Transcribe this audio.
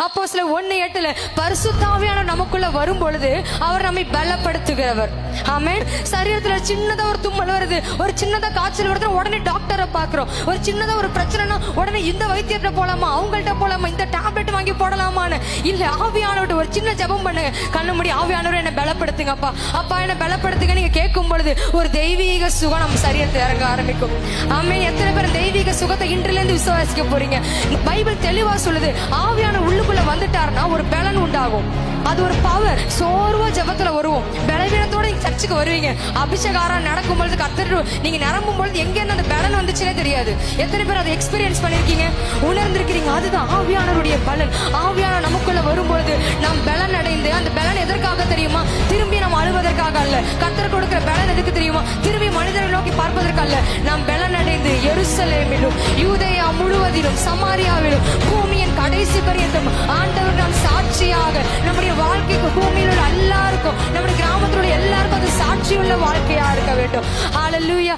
அப்போஸ்தலர் 1:8 பரிசுத்த ஆவியானவர் நமக்குள்ள வரும் பொழுது அவர் நம்மை பலப்படுத்துகிறவர். ஆமென். சரீரத்துல சின்னதா ஒரு தும்மல் வருது, ஒரு சின்னதா காய்ச்சல் வருது, உடனே டாக்டரை பாக்குறோம். ஒரு சின்னதா ஒரு பிரச்சனைனா உடனே இந்த வைத்தியர்கிட்ட போலாமா, அவங்கள்ட்ட போலாமா, இந்த டேப்லெட் வாங்கி போடலாமான்னு இல்ல. ஆவியானவர் ஒரு சின்ன ஜெபம் பண்ணுங்க, கண்ணு மூடி ஆவியானவர் என்ன பலப்படுத்துங்க அப்பா, அப்பா என்ன பலப்படுத்துங்க நீங்க கேட்கும் பொழுது ஒரு தெய்வீக சுகம் நம்ம சரீரத்தை இறங்க ஆரம்பிக்கும். ஆமென். எத்தனை பேர் தெய்வீக சுகத்தை இன்றில இருந்து விசுவாசிக்க போறீங்க? பைபிள் தெளிவா சொல்லுது, ஆவியான உள்ளுக்குள்ள வந்துட்டாருன்னா ஒரு பலன் உண்டாகும். அது ஒரு பவர். சோர்வா ஜெபத்துல வருவோம், பலவீனத்தோட நீங்க சர்ச்சுக்கு வருவீங்க. அபிஷேகாரம் நடக்கும் பொழுது கர்த்தர் நீங்க நிரம்பும் பொழுது எங்க இருந்து அந்த பலன் வந்துச்சுன்னே தெரியாது. எத்தனை பேர் அதை எக்ஸ்பீரியன்ஸ் பண்ணிருக்கீங்க, உணர்ந்திருக்கிறீங்க? அதுதான் ஆவியானவருடைய பலன். ஆவியான நமக்குள்ள வரும்பொழுது நாம் பலன் அடைந்து, அந்த பலன் எதற்காக தெரியுமா? திரும்பி நாம் அழுவதற்காக அல்ல. கர்த்தர் கொடுக்கிற பலன் எதுக்கு தெரியுமா? திரும்பி மனிதரை நோக்கி பார்ப்பதற்கு அல்ல. நாம் பலன் அடைந்து எருசலேமிலும் யூதேயா முழுவதிலும் சமாரியாவிலும் பூமியின் கடைசி பரியந்தம் ஆண்டவர் நாம் சாட்சியாக நம்முடைய வாழ்க்கைக்கு, பூமியில் உள்ள எல்லாருக்கும், நம்முடைய கிராமத்தில் உள்ள எல்லாருக்கும் அது சாட்சியுள்ள வாழ்க்கையா இருக்க வேண்டும். ஹல்லேலூயா.